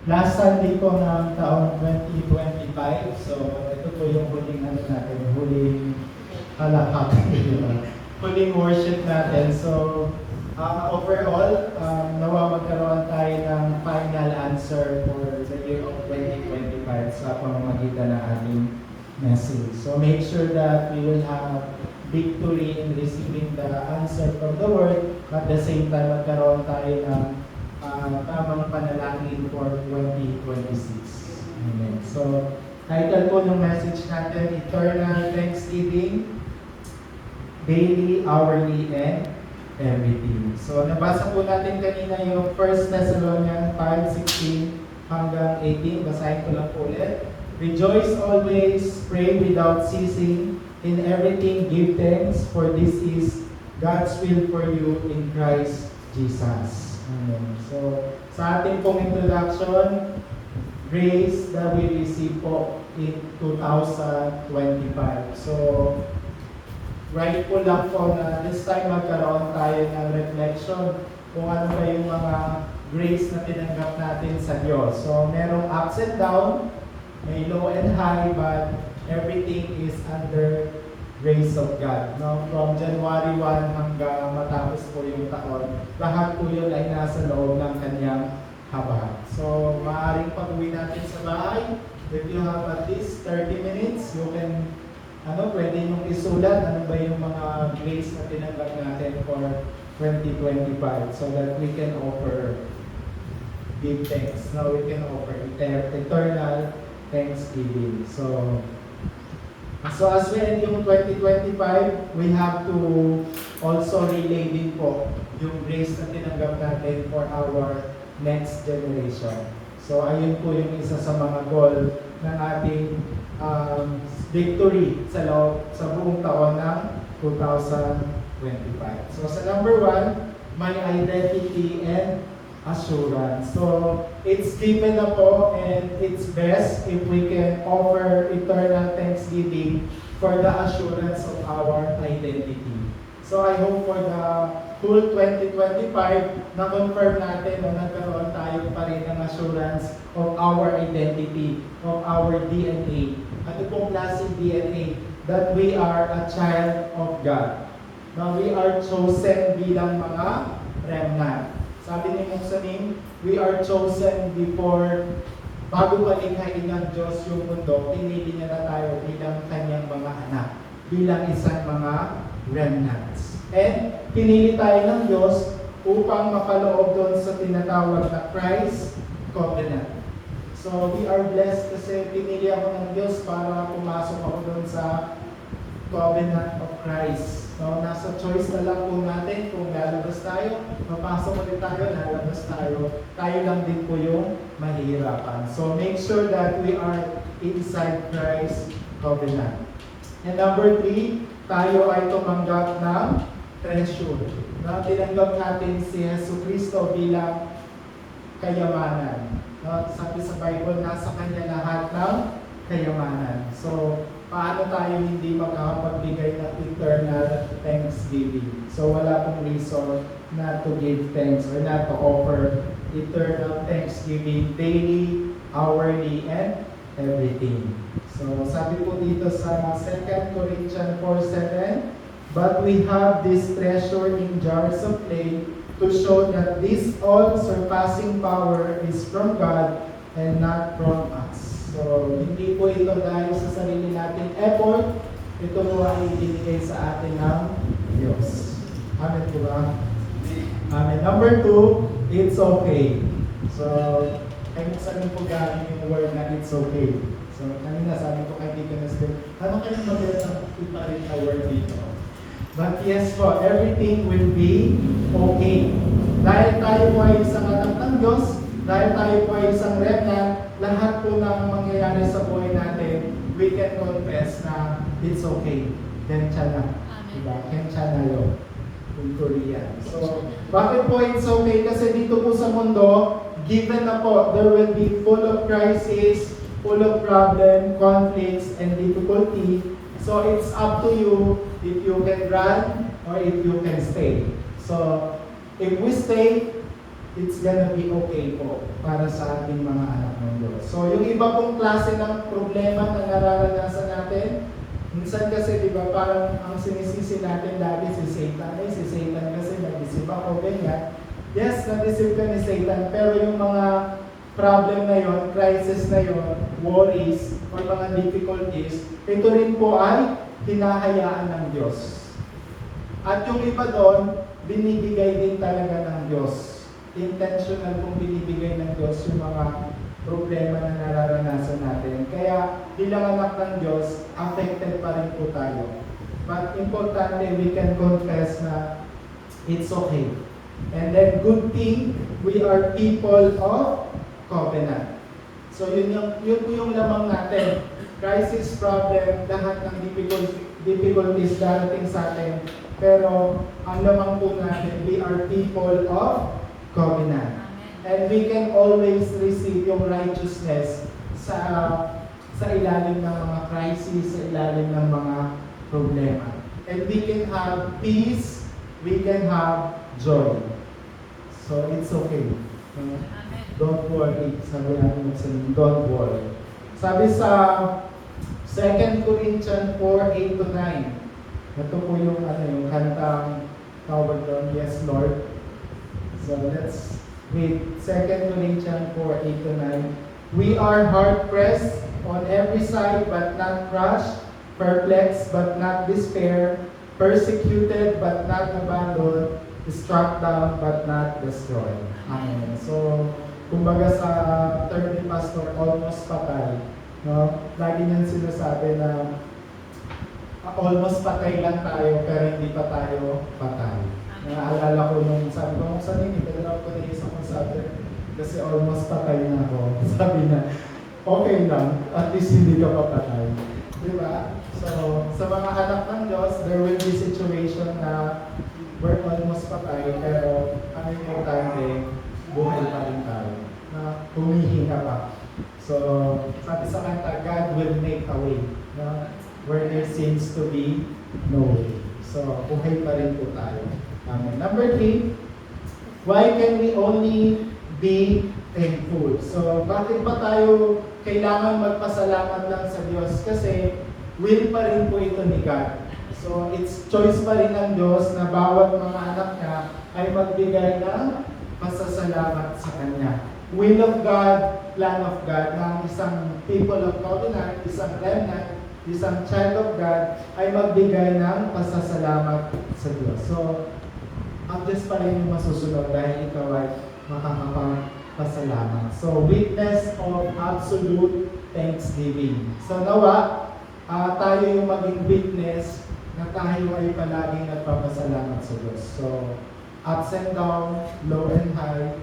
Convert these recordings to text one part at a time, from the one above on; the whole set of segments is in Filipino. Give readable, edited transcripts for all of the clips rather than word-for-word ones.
last Sunday po ng taong 2025. So, ito po yung huling huling halakak, huling worship natin. So, overall, nawa magkaroon tayo ng final answer for the year of 2025 sa pamamagitan ng ating message. So, make sure that we will have victory in receiving the answer from the Word. At the same time, magkaroon tayo ng tamang panalangin for 2026. Amen. So, title po ng message natin, Eternal Thanksgiving, Daily, Hourly, and Everything. So, nabasa po natin kanina yung 1 Thessalonians 5:16 hanggang 18. Basahin ko lang po ulit. Rejoice always, pray without ceasing, in everything give thanks, for this is God's will for you in Christ Jesus. Amen. So, sa ating pong introduction, grace that we receive po in 2025. So, right po lang po na this time magkaroon tayo ng reflection kung ano ba yung mga grace na tinanggap natin sa Diyos. So, merong ups and down, may low and high, but everything is under grace of God. No? From January 1 hanggang matapos po yung taon, lahat po yun ay nasa loob ng kanyang habag. So, maaaring pag-uwi natin sa bahay, if you have at least 30 minutes, you can, pwede nyung isulat, ano ba yung mga grace na tinanggap natin for 2025 so that we can give thanks. Now we can offer eternal thanksgiving. So as we end yung 2025, we have to also relay din po yung grace na tinanggap natin for our next generation. So ayun po yung isa sa mga goal ng ating victory sa buong taon ng 2025. So sa number 1, my identity and assurance. So, it's given na po and it's best if we can offer eternal thanksgiving for the assurance of our identity. So, I hope for the whole 2025, na-confirm natin na nagkaroon tayo pa rin ng assurance of our identity, of our DNA. Ano pong klaseng DNA? That we are a child of God. Now, we are chosen bilang mga remnant. Sabi ni Moksanim, we are chosen bago palikhain ng Diyos yung mundo, pinili niya na tayo bilang kanyang mga anak, bilang isang mga remnants. And pinili tayo ng Diyos upang makaloob doon sa tinatawag na Christ Covenant. So we are blessed kasi pinili ako ng Diyos para pumasok ako doon sa Covenant of Christ. So, nasa choice na lang po natin kung lalabas tayo, mapasok ulit tayo, lalabas tayo. Tayo lang din po yung mahihirapan. So, make sure that we are inside Christ's covenant. And number 3, tayo ay tumanggap ng treasure. Na tinanggap natin si Yesu Cristo bilang kayamanan. Sabi sa Bible, nasa Kanya lahat ng kayamanan. So, paano tayo hindi makakapagbigay ng eternal thanksgiving? So, wala pong reason not to give thanks or not to offer eternal thanksgiving daily, hourly, and everything. So, sabi po dito sa 2 Corinthians 4:7, but we have this treasure in jars of clay to show that this all-surpassing power is from God and not from us. So, hindi po ito dahil sa sarili nating effort, ito po ay ibinigay sa atin ng Diyos. Amen po ba? Amen. Number 2, it's okay. So, kahit saan po galing yung word na it's okay. So, kanina sabi ko kay Deaconess Bill, ano kayong magandang iparin na word dito? But yes po, everything will be okay. Dahil tayo po ay isang anak ng Diyos, dahil tayo po ay isang remnant, lahat po ng mangyayari sa buhay natin, we can confess na it's okay. Kensya na. Diba? Kensya na yun. In Korean. So, bakit po it's okay? Kasi dito po sa mundo, given na po, there will be full of crisis, full of problem, conflicts, and difficulty. So, it's up to you if you can run or if you can stay. So, if we stay, it's gonna be okay po para sa ating mga anak ng Diyos. So, yung iba pong klase ng problema na nararanasan natin, minsan kasi, di ba, parang ang sinisisi natin lagi si Satan. Si Satan kasi nag-isip ako, ganyan. Yes, nag-isip ka ni Satan, pero yung mga problem na yon, crisis na yon, worries, or mga difficulties, ito rin po ay hinahayaan ng Diyos. At yung iba doon, binibigay din talaga ng Diyos. Intentional kung binibigay ng Diyos yung mga problema na nararanasan natin. Kaya bilang anak ng Diyos, affected pa rin po tayo. But importante, we can confess na it's okay. And then good thing, we are people of covenant. So yun po yung lamang natin. Crisis, problem, lahat ng difficulties darating sa atin. Pero ang lamang po natin, we are people of covenant. And we can always receive yung righteousness sa ilalim ng mga crisis, sa ilalim ng mga problema. And we can have peace, we can have joy. So it's okay. Don't worry. Sabi natin sa don't worry. Sabi sa 2 Corinthians 4:8-9. Ito po yung kantang tawag doon, Yes Lord. So let's read 2 Corinthians 4:8-9. We are hard-pressed on every side but not crushed, perplexed but not despair, persecuted but not abandoned, struck down but not destroyed. Amen. So, kumbaga sa term ni Pastor, almost patay. No? Lagi niyan sinasabi na almost patay lang tayo pero hindi pa tayo patay. Naalala ko nung sabi ko, kung saan hindi, talaga ko na isang sabi kasi almost patay na ako. Sabi na, okay lang, at least hindi ka pa patay. Diba? So, sa mga anak ng Diyos, there will be situation na we're almost patay, pero ang importante, buhay pa rin tayo. Na humihinga pa. So, sabi sa kanta, God will make a way. Na where there seems to be no way. So, buhay pa rin po tayo. Amen. Number 3, why can we only be thankful? So, bakit pa tayo kailangan magpasalamat lang sa Diyos? Kasi, will pa rin po ito ni God. So, it's choice pa rin ng Diyos na bawat mga anak niya ay magbigay ng pasasalamat sa Kanya. Will of God, plan of God, na isang people of covenant, isang remnant, isang child of God, ay magbigay ng pasasalamat sa Diyos. So, ang Diyos pa rin yung masusunod dahil ikaw ay makakapagpasalamat. So, witness of absolute thanksgiving. So, nawa, tayo yung maging witness na tayo ay palaging nagpapasalamat sa Diyos. So, ups and down, low and high,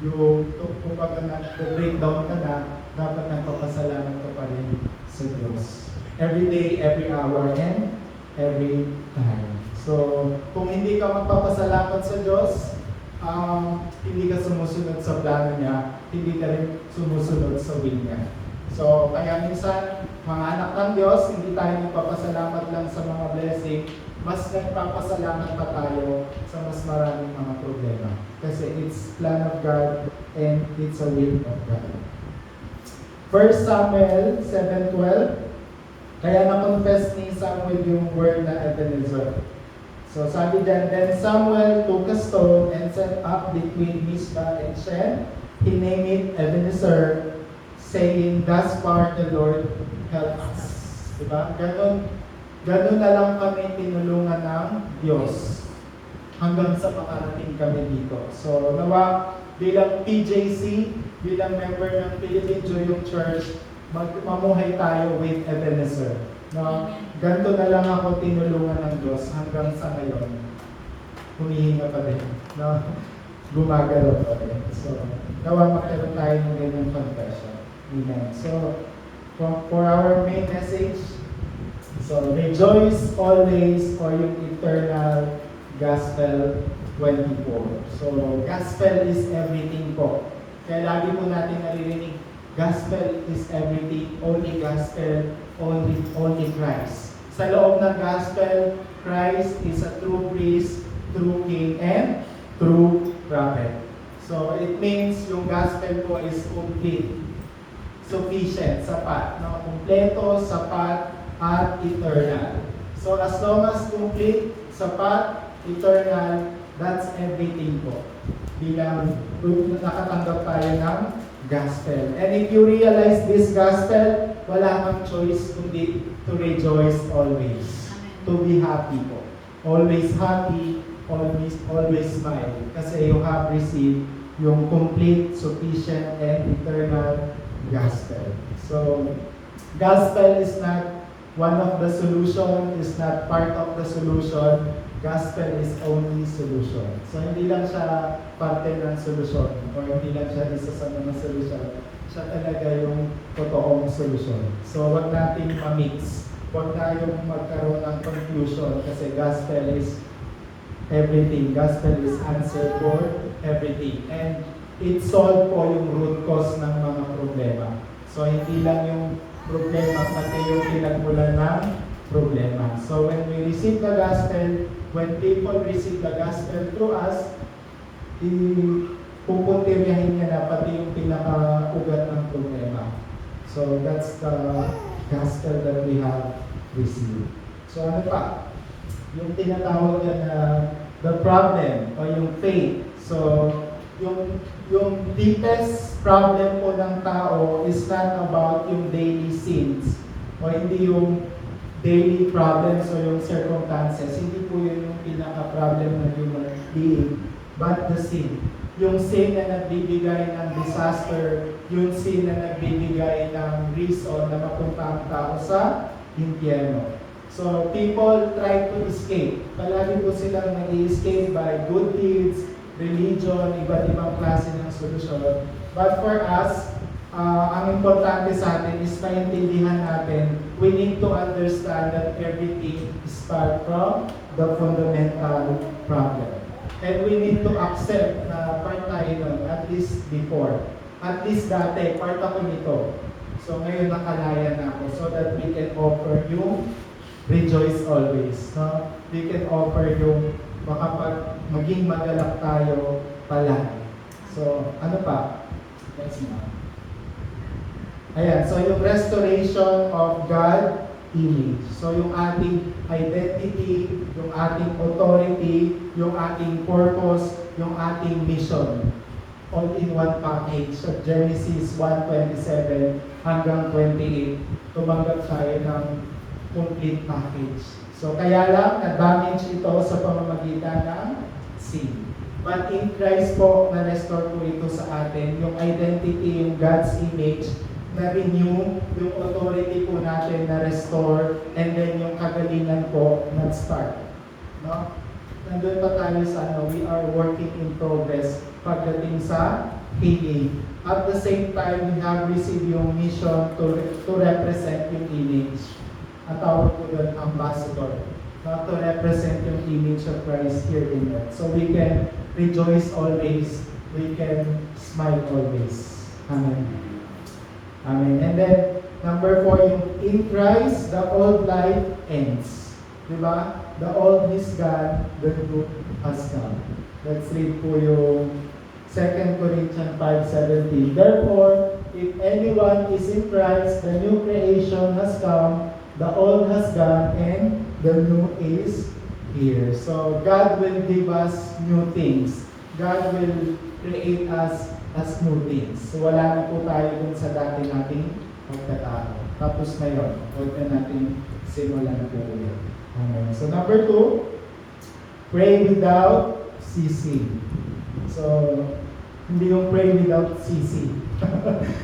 yung kumbaga na-breakdown ka na, dapat nagpapasalamat ka pa rin sa Diyos. Every day, every hour, and every time. So, kung hindi ka magpapasalamat sa Diyos, hindi ka sumusunod sa plano niya, hindi ka rin sumusunod sa will niya. So, kaya minsan, mga anak ng Diyos, hindi tayo nagpapasalamat lang sa mga blessing, mas nagpapasalamat pa tayo sa mas maraming mga problema. Kasi it's plan of God and it's a will of God. 1 Samuel 7:12, kaya na-confess ni Samuel yung word na Ebenezer. So sabi dyan, then Samuel took a stone and set up between Mizpah and Shen. He named it Ebenezer, saying, thus far the Lord help us. Diba? Ganun na lang kami tinulungan ng Diyos hanggang sa makarating kami dito. So nawa, bilang PJC, bilang member ng Philippine Joyong Church, mamuhay tayo with Ebenezer. No? Ganito na lang ako tinulungan ng Diyos hanggang sa ngayon. Humihinga pa rin. No? Gumagalaw pa rin. So, nawa magkaroon tayo ng ganyang confession. Amen. So, for our main message, so, rejoice always for yung eternal Gospel 24. So, Gospel is everything po. Kaya lagi po natin naririnig, Gospel is everything, only Gospel, only Christ. Sa loob ng Gospel, Christ is a true priest, true king, and true prophet. So it means yung gospel po is complete, sufficient, sapat, no? Kumpleto, sapat, at eternal. So as long as complete, sapat, eternal, that's everything po. Bilang nakatanggap tayo ng gospel. And if you realize this gospel, wala kang choice kundi to rejoice always. To be happy po. Always happy, always smile. Kasi you have received yung complete, sufficient, and eternal gospel. So, gospel is not one of the solution, is not part of the solution. Gospel is only solution. So, hindi lang siya parte ng solusyon or hindi lang siya isa sa mga solusyon. Siya talaga yung totoong solusyon. So, wag natin ma-mix. Wag tayong magkaroon ng confusion kasi gospel is everything. Gospel is answer for everything. And it solve po yung root cause ng mga problema. So, hindi lang yung problema, pati yung pinagmulan ng problema. So, when we receive the gospel, when people receive the gospel through us, pupuntiryahin niya na pati yung pinaka-ugat ng problema. So, that's the gospel that we have received. So, ano pa? Yung tinatawag niya na the problem o yung faith. So, yung deepest problem po ng tao is not about yung daily sins o hindi yung daily problems o yung circumstances. Hindi po yun yung pinaka-problem ng human being, but the sin. Yung sin na nagbibigay ng disaster, yung sin na nagbibigay ng reason na mapunta ang tao sa impyerno. So, people try to escape. Palagi po silang nag-escape by good deeds, religion, iba't ibang klase ng solusyon. But for us, ang importante sa atin is maintindihan natin, we need to understand that everything is part from the fundamental problem. And we need to accept na part tayo nun, at least before. At least dati, part ako nito. So ngayon nakalaya na ako so that we can offer yung rejoice always. No? We can offer yung maging magalak tayo palagi. So ano pa? Let's see. Ayan, so yung restoration of God image. So yung ating identity, yung ating authority, yung ating purpose, yung ating mission. All in one package. So Genesis 1:27 hanggang 28. Tumanggap tayo ng complete package. So kaya lang, na-damage ito sa pamamagitan ng sin. But in Christ po, na-restore po ito sa atin. Yung identity, yung God's image, na-renew, yung authority po natin na-restore, and then yung kagalingan po na-start. No? Nandun pa tayo sa we are working in progress pagdating sa healing. At the same time, we have received yung mission to represent yung image. At tawag po doon, ambassador. To represent yung image of Christ here in earth. So we can rejoice always. We can smile always. Amen. Amen. And then, number 4, yung in Christ, the old life ends. Diba? The old is gone, the new has come. Let's read po yung 2 Corinthians 5:17. Therefore, if anyone is in Christ, the new creation has come, the old has gone, and the new is here. So, God will give us new things. God will create us as new things. So, wala na po tayo dun sa dati nating pagkatao. Tapos na yun. Huwag na natin simulan po ulit. Amen. So, number 2, pray without ceasing. So, hindi yung pray without ceasing.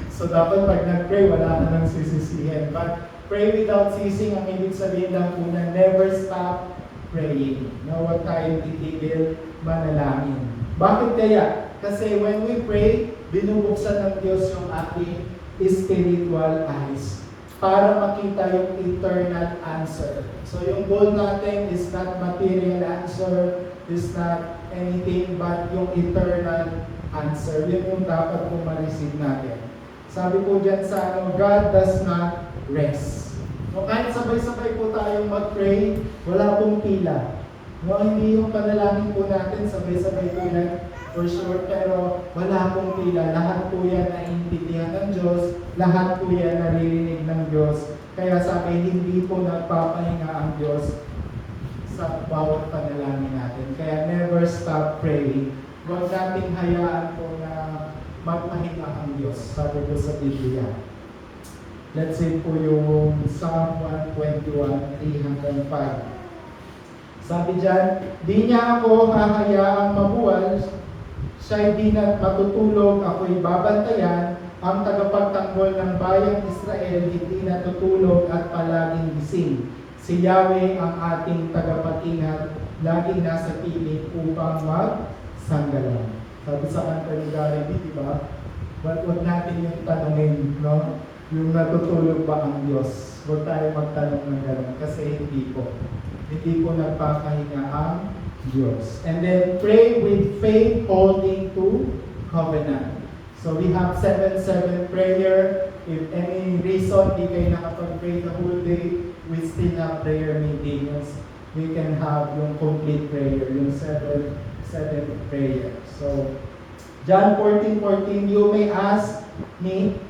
So, dapat pag nag-pray, wala ka nang sisisihin. But, pray without ceasing, ang ibig sabihin lang po na never stop praying. No, huwag tayong titigil manalangin. Bakit kaya? Kasi when we pray, binubuksan ng Diyos yung ating spiritual eyes para makita yung eternal answer. So yung goal natin is not material answer, is not anything but yung eternal answer. Yun yung dapat po ma-receive natin. Sabi po dyan sa God does not rest. No, kahit sabay-sabay po tayong mag-pray, wala pong pila. No, hindi yung panalangin po natin, sabay-sabay po for sure, pero wala pong pila. Lahat po yan naiintindihan ng Diyos, lahat po yan naririnig ng Diyos. Kaya sabi, hindi po nagpapahinga ang Diyos sa bawat panalangin natin. Kaya never stop praying. Huwag nating hayaan po na magpahinga ang Diyos. Sabi ko sa Biblia. Let's say po yung Psalm 121, 305. Sabi dyan, di niya ako hahayaang mabuwal, siya'y di na matutulog, ako'y babantayan, ang tagapagtanggol ng bayang Israel, hindi natutulog at palaging gising. Si Yahweh ang ating tagapag-ingat, laging nasa piling upang magsanggalang. Sabi sa kanta ni Gary B, di ba? Huwag natin yung tanongin, no? Yung natutulog ba ang Diyos? Huwag tayo magtanong ng gano'n kasi hindi po. Hindi po nagpapahinga ang Diyos. And then pray with faith holding to covenant. So we have 7-7 prayer. If any reason di kayo nakapag-pray the whole day, we still have prayer meetings. We can have yung complete prayer, yung 7 prayer. So John 14:14, you may ask me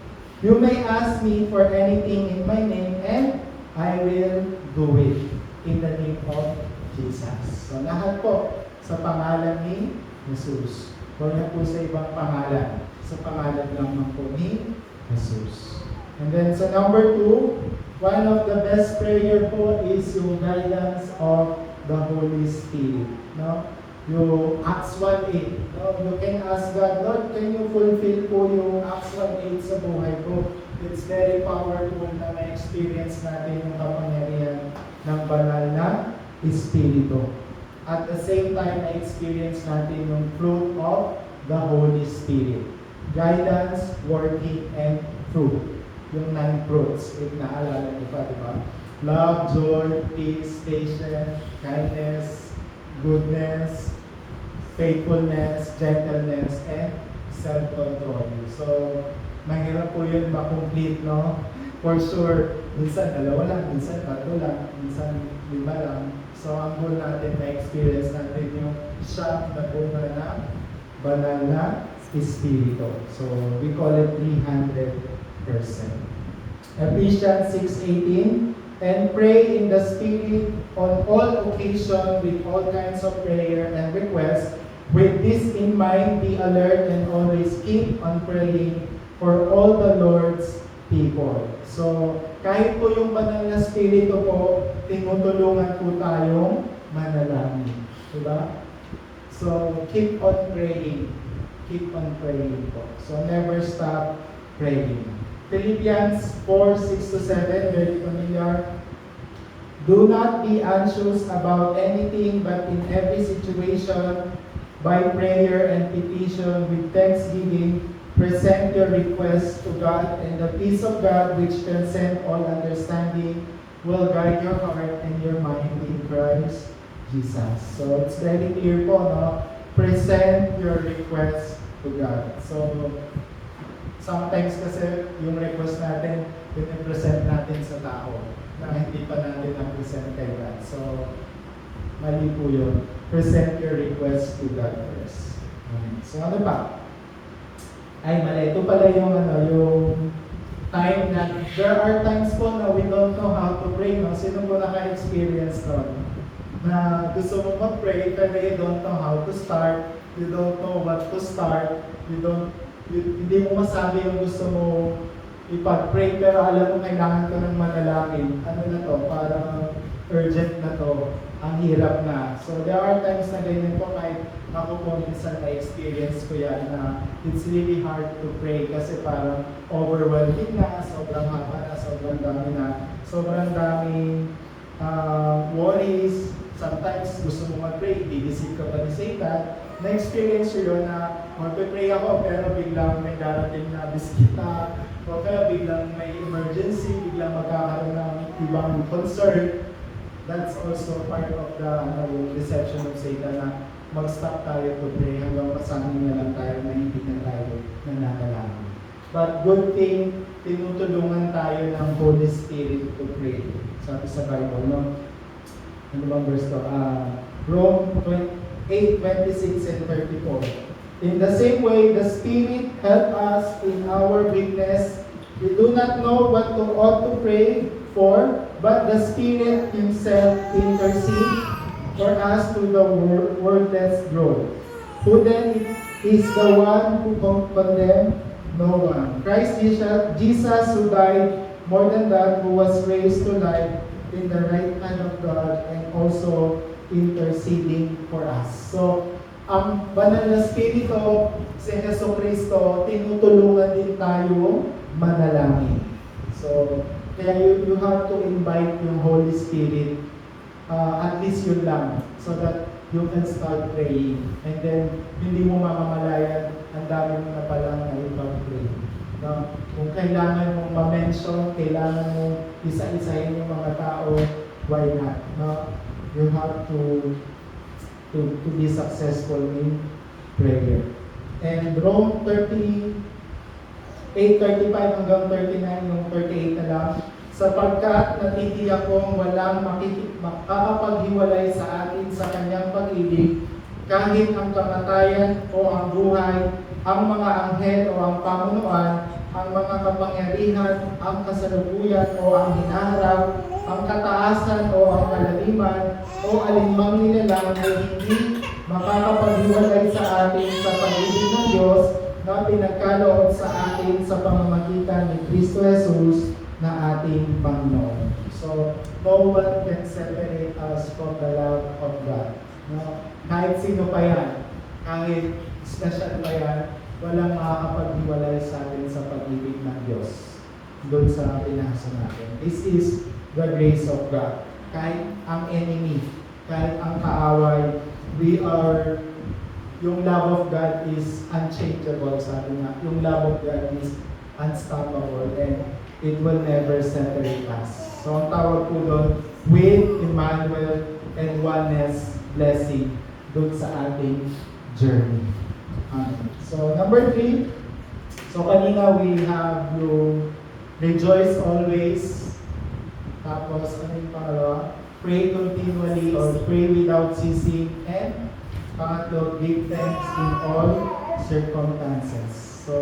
for anything in my name and I will do it in the name of Jesus. So lahat po sa pangalan ni Jesus. Huwag na po sa ibang pangalan. Sa pangalan lang po ni Jesus. And then sa number 2, one of the best prayer po is yung guidance of the Holy Spirit. No? Yung Acts 1:8. No? You can ask God, Lord, can you fulfill po yung Acts 1:8 sa buhay ko? It's very powerful na ma-experience natin yung kapangyarihan ng banal na Espiritu. At the same time, na-experience natin yung fruit of the Holy Spirit. Guidance, working, and fruit. Yung 9 fruits. If naalala niyo pa, di ba? Love, joy, peace, patience, kindness, goodness, faithfulness, gentleness, and self-control. So, mahirap po yun makomplete, no? For sure, minsan dalawa lang, minsan tatlo lang, minsan 5 lang. So, ang goal natin na-experience natin yung siyang na bunga na banal na Espiritu. So, we call it 300%. Ephesians 6:18, and pray in the Spirit on all occasions with all kinds of prayer and requests. With this in mind, be alert and always keep on praying for all the Lord's people. So, kahit po yung banal na Espiritu po, tinutulungan po tayong manalangin. Diba? So, keep on praying. Keep on praying po. So, never stop praying. Philippians 4:6-7, very familiar. Do not be anxious about anything, but in every situation, by prayer and petition with thanksgiving, present your requests to God, and the peace of God, which transcends all understanding, will guide your heart and your mind in Christ Jesus. So it's very clear po, no? Present your requests to God. So sometimes kasi yung request natin, pinipresent natin sa tao na hindi pa natin na-present kay God. So mali po yun. Present your request to God first. So ano pa? Ay, mali. Ito pala yung, yung time na, there are times po na we don't know how to pray, no? Sino po naka-experience doon? Na gusto mo mag-pray, pero you don't know how to start, you don't know what to start, hindi mo masabi yung gusto mo ipag-pray, pero alam mo kailangan ko ng manalangin. Ano na to? Parang urgent na to. Ang hirap na. So there are times na ganyan po, kahit ako po minsan na-experience ko yan na it's really hard to pray kasi parang overwhelming na, sobrang haba na, sobrang dami na, sobrang daming worries. Sometimes gusto mo mag-pray, i-deceive ka pa ni Satan. Na-experience ko yun na mag-pray ako pero biglang may darating na biskita o kaya biglang may emergency, biglang magkakaroon ng ibang concern. That's also part of the deception of Satan na mag-stop tayo to pray hanggang masanay na lang tayo na hindi na tayo nananalangin. But good thing, tinutulungan tayo ng Holy Spirit to pray. Sabi sa Bible, no? Ano bang verse to? Rome 8:26 and 34. In the same way, the Spirit helps us in our weakness. We do not know what to ought to pray for, but the Spirit Himself intercedes for us through the wordless groan. Who then is the one who condemns? No one. Christ Jesus who died, more than that, who was raised to life in the right hand of God and also interceding for us. So, ang banal na Espiritu, si Jesu Cristo, tinutulungan din tayo manalangin. So, kaya you have to invite yung Holy Spirit, at least yun lang, so that you can start praying. And then, hindi mo mamamalayan, ang dami mo na palang na ipag-pray. No? Kung kailangan mong ma-mention, kailangan mong isa-isahin yung mga tao, why not? No? You have to be successful in prayer. And Rome 8:35 hanggang 39, yung 38 na lang, sapagkat natitiyak kong walang makakapaghiwalay sa atin sa kanyang pag-ibig, kahit ang kamatayan o ang buhay, ang mga anghel o ang pamunuan, ang mga kapangyarihan, ang kasalukuyan o ang hinaharap, ang kataasan o ang kalaliman, o alinmang nilalang ay hindi makakapaghiwalay sa atin sa pag-ibig ng Diyos na pinagkaloob sa atin sa pamamagitan ni Kristo Jesus na ating Panginoon. So, no one can separate us from the love of God. No? Kahit sino pa yan, kahit special pa yan, walang makakapaghiwalay sa atin sa pag-ibig ng Diyos doon sa pinasa natin. This is the grace of God. Kahit ang enemy, kahit ang kaaway, yung love of God is unchangeable, sabi nga. Yung love of God is unstoppable and it will never separate us. So ang tawag po doon, with Emmanuel and oneness blessing doon sa ating journey. So number 3, so kanina we have yung rejoice always. Tapos ano yung pangalawa? Pray continually or pray without ceasing. And pangatlo, give thanks in all circumstances. So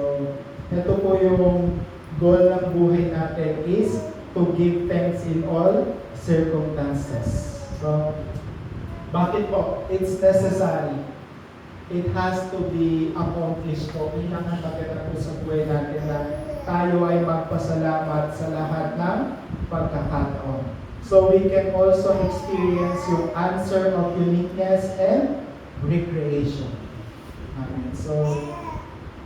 ito po yung goal ng buhay natin is to give thanks in all circumstances. So bakit po? It's necessary. It has to be accomplished po. Kailangan maganda po sa buhay natin na tayo ay magpasalamat sa lahat ng pagkakataon. So we can also experience yung answer of uniqueness and recreation. Amen. So,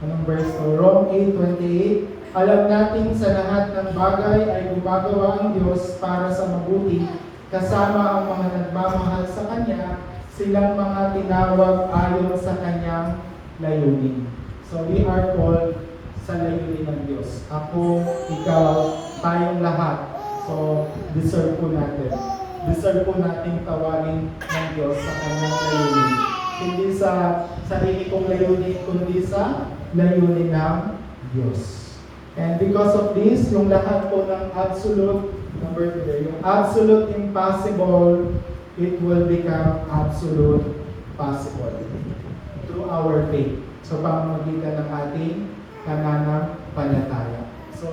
anong verse to? Rome 8:28. Alam natin sa lahat ng bagay ay gumagawa ang Diyos para sa mabuti, kasama ang mga nagmamahal sa Kanya, silang mga tinawag ayon sa Kanyang layunin. So we are called sa layunin ng Diyos. Ako, ikaw, tayong lahat. So, deserve po natin. Deserve po nating tawagin ng Diyos sa Kanyang layunin. Hindi sa sarili kong layunin, kundi sa layunin ng Diyos. And because of this, yung lahat po ng absolute, number 3, yung absolute impossible, it will become absolute possible through our faith. So, pamamagitan ng ating pananampalataya. So,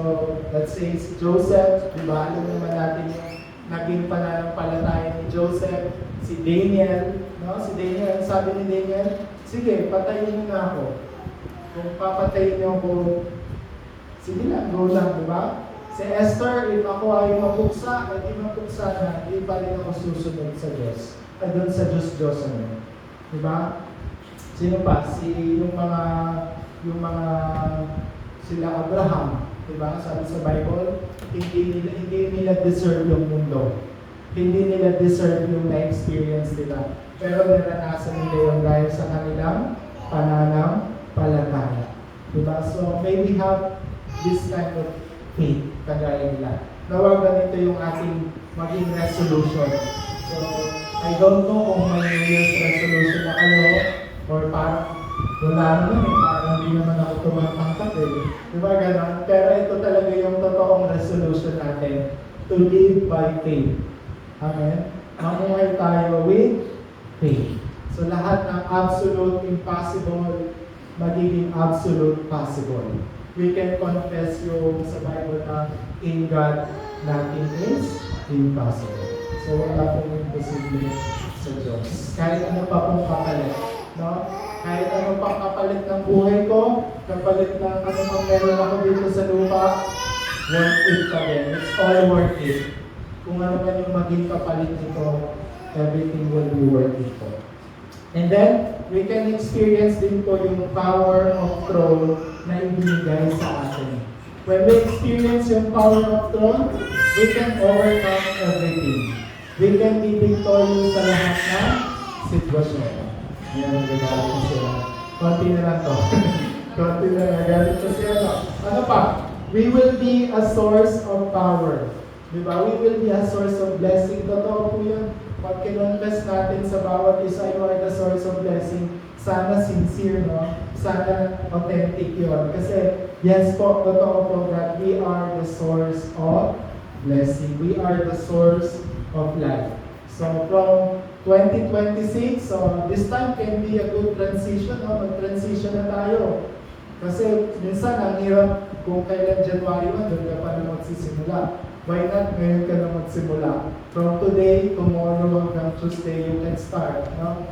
let's say si Joseph, di ba? Alam naman natin yung naging pananampalataya ni Joseph, si Daniel, no? Si Daniel, sabi ni Daniel, sige, patayin niyo na ako. Kung papatayin niyo ako, sige lang, go lang, di ba? Si Esther, if ako ay mapuksa, at di mapuksa na, di pa rin ako susunod sa Diyos. Ay, doon sa Diyos ano. Di ba? Sino pa? Yung mga sila Abraham, di ba? Sabi sa Bible, hindi nila deserve yung mundo. Hindi nila deserve yung na-experience nila. Pero naranasan nila yung dahil sa kanilang pananampalataya. Di ba? So, may we have this kind of faith, kagaya nila. Nawag ganito yung ating maging resolution. So, I don't know kung may New Year's resolution na kayo or parang wala naman parang hindi naman ako tumatangkat Di ba gano'n? Pero ito talaga yung totoong resolution natin, to live by faith. Amen? Mamuhay tayo with faith. So lahat ng absolute, impossible, magiging absolute possible. We can confess yung sa Bible na in God, nothing is impossible. So wala pong imposible sa Diyos. Kahit ano pa pong kapalit. No? Kahit ano pa kapalit ng buhay ko, kapalit ng ano pang meron ako dito sa lupa, worth it pa din. It's all worth it. Kung ano man yung maging kapalit nito, everything will be worth it po. And then, we can experience din po yung power of throne na ibinigay sa atin. When we experience yung power of throne, we can overcome everything. We can be victorious sa lahat ng sitwasyon. Yan, nagagalit ko sila. Konti na lang to. Konti na lang, nagagalit ko sila. Ano pa? We will be a source of power. Diba? We will be a source of blessing. Totoo po yun. Pag kinonfess natin sa bawat isa, you are the source of blessing. Sana sincere, no? Sana authentic yun. Kasi, yes po, totoo po that we are the source of blessing. We are the source of life. So, from 2026, so this time can be a good transition, no? Mag-transition na tayo. Kasi, minsan, ang hirap kung kailan January 1, doon ka pa na magsisimula. Why not ngayon ka na magsimula? From today, tomorrow, hanggang Tuesday, you can start, no?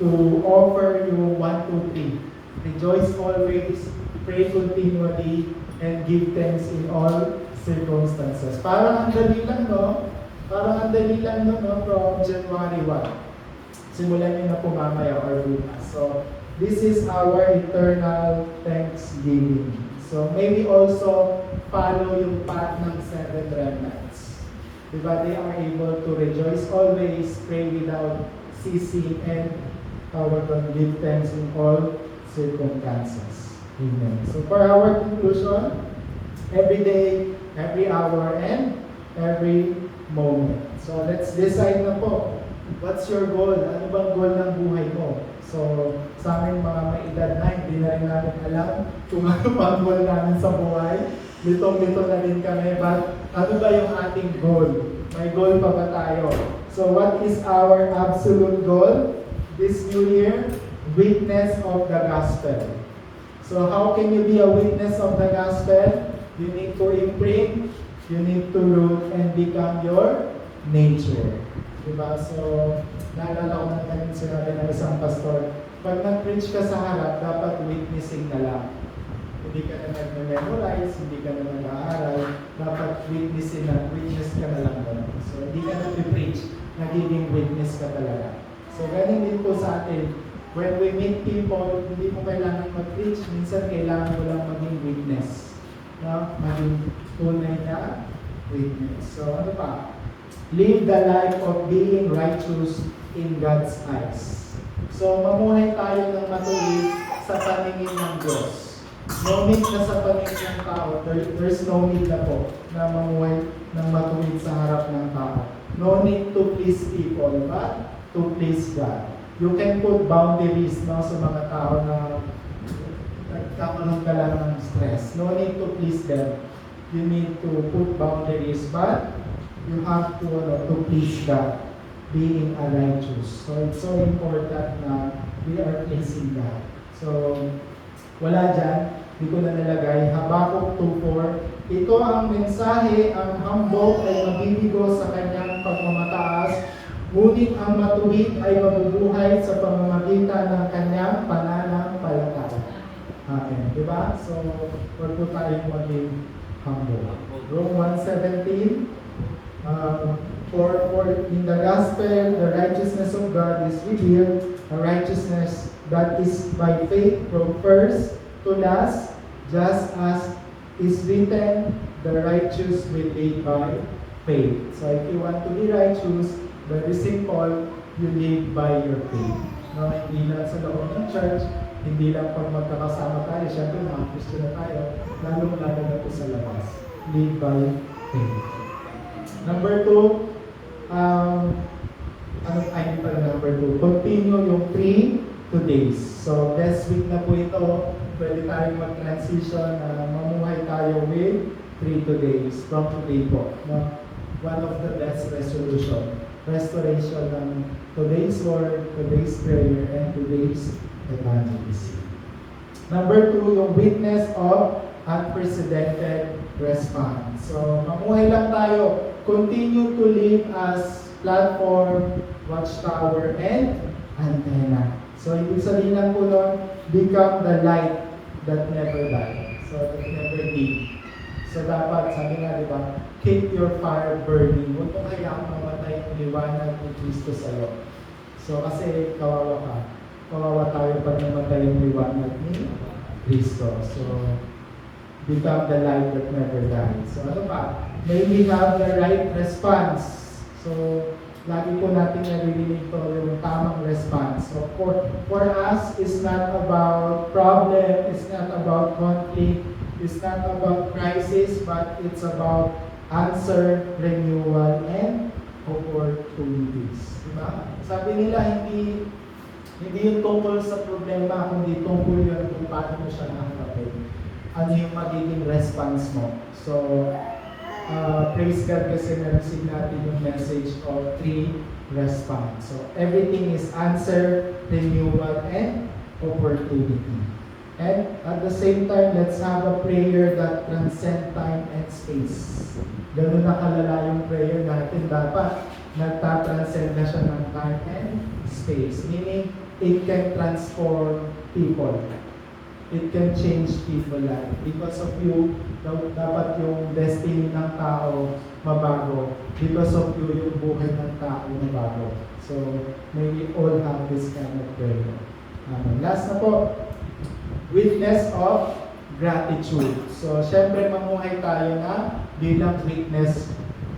To offer you 1, 2, 3. Rejoice always, pray continually, and give thanks in all circumstances. Parang ang dali lang, no? Parang ang dali lang, no? From January 1. Simulan nyo na po mamaya or bukas. So, this is our eternal thanksgiving. So, maybe also follow yung path ng 7 remnants. Diba? They are able to rejoice always, pray without ceasing, and give thanks in all circumstances. Amen. So, for our conclusion, every day, every hour, and every moment. So, let's decide na po. What's your goal? Ano bang goal ng buhay mo? So, sa aming mga maedad na, hindi na rin namin alam kung ano bang goal namin sa buhay. Litong-lito na rin kami. But, ano ba yung ating goal? May goal pa ba tayo? So, what is our absolute goal this new year? Witness of the gospel. So, how can you be a witness of the gospel? You need to imprint, you need to root, and become your nature. Diba? So, naalala ko na namin sinabi ng isang pastor, pag nag-preach ka sa harap, dapat witnessing na lang. Hindi ka na nag-memorize, hindi ka na nag-aaral, dapat witness ka na lang doon. So, hindi ka nag-preach, nagiging witness ka talaga. So, ganun din po sa atin. When we meet people, hindi mo kailangan mag-preach, minsan kailangan mo lang maging witness. No? Maging tunay na witness. So, ano pa? Live the life of being righteous in God's eyes. So, mamuhay tayo ng matuwid sa paningin ng Diyos. No need na sa paningin ng tao. There's no need na po na mamuhay ng matuwid sa harap ng tao. No need to please people, but to please God. You can put boundaries, no, sa mga tao na nagkakaroon ka lang ng stress. No need to please them. You need to put boundaries, but you have to please God, being a righteous. So, it's so important na we are pleasing God. So, wala dyan, hindi ko na nalagay. Habakuk 2:4, ito ang mensahe, ang hambog ay mabibigo sa kanyang pagmamataas, ngunit ang matuwid ay mabubuhay sa pamamagitan ng kanyang pananampalataya. Amen. Diba? So, wag po tayong maging humble. Rome 1:17, for in the gospel, the righteousness of God is revealed, a righteousness that is by faith from first to last, just as is written, the righteous will live by faith. So if you want to be righteous, very simple, you live by your faith. No, hindi lang sa loob ng church, hindi lang pag magkakasama tayo, syempre mga Kristo na tayo, lalong-lalo na po sa labas. Live by faith. Number 2, number 2? Continue yung 3 days. So, this week na po ito, pwede tayong mag-transition na mamuhay tayo with 3 days from today po. No? One of the best restoration ng today's word, today's prayer, and today's evangelism. Number 2, yung witness of unprecedented response. So, mamuhay lang tayo. Continue to live as platform, watchtower, and antenna. So, ibig sabihin lang po nun, become the light that never died. So, that never dim. So, dapat, sabi nga, di ba, keep your fire burning. Huwag mong hayaang mamatay ang liwanag ni Kristo sa'yo. So, kasi kawawa ka. Kawawa tayo pag namatay yung liwanag ni Kristo. So, become the light that never dies. So, ano pa? May we have the right response. So, lagi po natin naririnig to yung tamang response. So, for us, it's not about problem, it's not about conflict, it's not about crisis, but it's about answer, renewal, and opportunities. Diba? Sabi nila, hindi yung tungkol sa problema, kundi tungkol yun kung paano mo siya nakakapin. Ano yung magiging response mo. So, praise God kasi na-receive natin yung message of 3 response. So, everything is answer, renewal, and opportunity. And at the same time, let's have a prayer that transcends time and space. Ganun na kalala yung prayer natin. Dapat nagtatranscend na siya ng time and space. Meaning, it can transform people. It can change people's life. Because of you, dapat yung destiny ng tao mabago. Because of you, yung buhay ng tao mabago. So, may we all have this kind of prayer. Last na po, witness of gratitude. So, syempre mamuhay tayo na bilang witness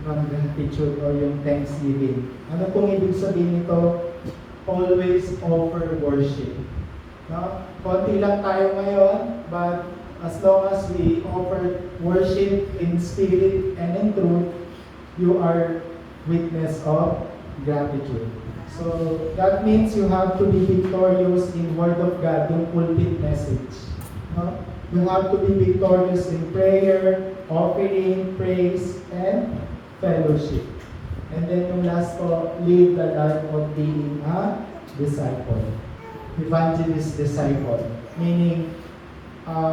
ng gratitude or yung thanksgiving. Ano pong ibig sabihin nito? Always offer worship. No? Konti lang tayo ngayon, but as long as we offer worship in spirit and in truth, you are witness of gratitude. So, that means you have to be victorious in Word of God, yung pulpit message. No? You have to be victorious in prayer, offering, praise, and fellowship. And then yung last po, live the life of being a disciple. Evangelist disciple. Meaning,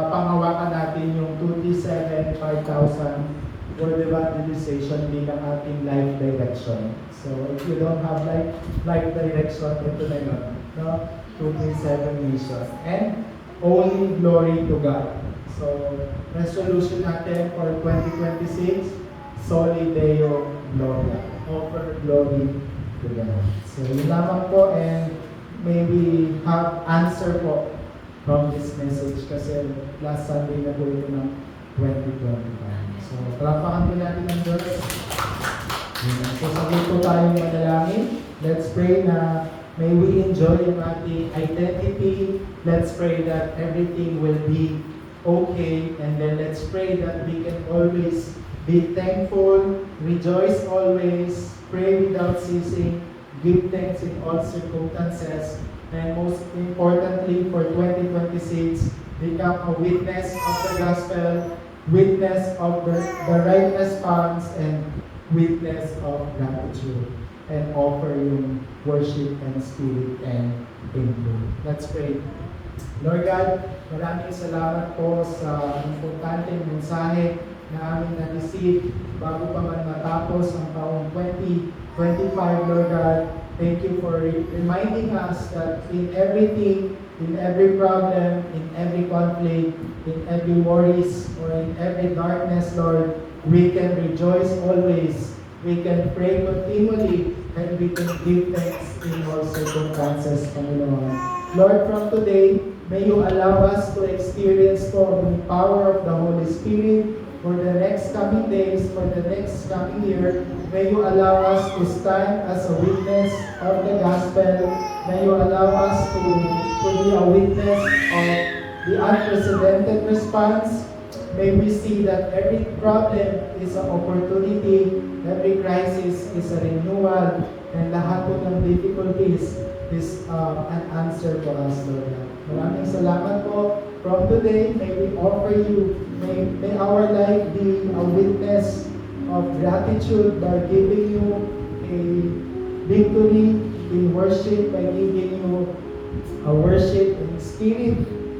pangawakan natin yung 237, 5,000 word evangelization bilang ating life direction. So, if you don't have life direction, ito na yun. No? 237 mission. And only glory to God. So, resolution natin for 2026, Soli Deo Gloria. Offer glory to God. So, yun lamang po, and maybe have answer po from this message kasi last Sunday na po ito ng 2025. So, palapakan po natin ang Diyos. So, sabay po tayong manalangin. Let's pray na may we enjoy yung ating identity. Let's pray that everything will be okay. And then let's pray that we can always be thankful, rejoice always, pray without ceasing, give thanks in all circumstances, and most importantly for 2026, become a witness of the gospel, witness of the right response, and witness of gratitude, and offer yung worship and spirit and in truth. Let's pray. Lord God, maraming salamat po sa importanteng mensahe na aming na-receive bago pa man matapos ang taong 2025, Lord God. Thank you for reminding us that in everything, in every problem, in every conflict, in every worries, or in every darkness, Lord, we can rejoice always. We can pray continually, and we can give thanks in all circumstances, Panginoon. Lord, from today, may you allow us to experience the power of the Holy Spirit for the next coming days, for the next coming year. May you allow us to stand as a witness of the gospel. May you allow us to be a witness of the unprecedented response. May we see that every problem is an opportunity, every crisis is a renewal, and lahat po ng difficulties is an answer for us, Lord. Maraming salamat po. From today, may we offer you, may our life be a witness of gratitude by giving you a victory in worship, by giving you a worship in spirit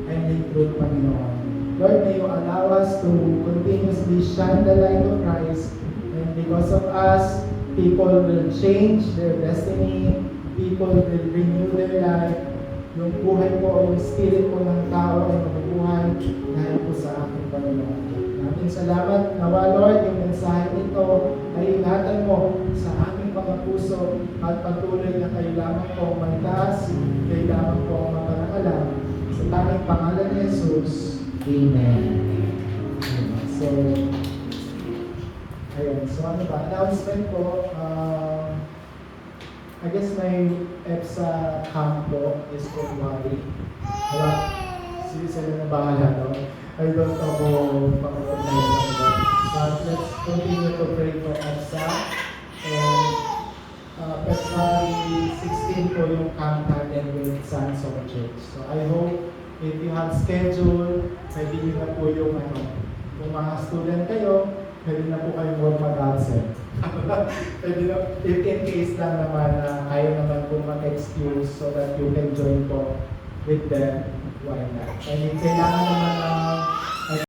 and in truth, Panginoon. Lord, may you allow us to continuously shine the light of Christ, and because of us, people will change their destiny, people will renew their life. Yung buhay po, yung spirit po ng tao ay mabubuhay dahil po sa aking Panginoon. Maraming salamat. Nawa, Lord, yung mensahe nito ay ingatan mo sa aming mga puso at patuloy na kayo lamang po ang magtaas, kayo lamang po ang mapanagalan. Sa tanging pangalan ni Jesus, Amen. So, ayun. So ano ba? Announcement po, I guess may EPSA camp po is February. Wala, sila na bahala, no? I don't know kung pakapagay lang ba. But let's continue to pray for EPSA. And February 16 po yung camp natin with Sons of Church. So I hope if you have schedule, pwede nyo na po yung kung mga student kayo, pwede na po kayong huwag mag-absent. Pwede na, if in case lang naman na kayo naman po mag-excuse so that you can join po with them, why not? And if kailangan naman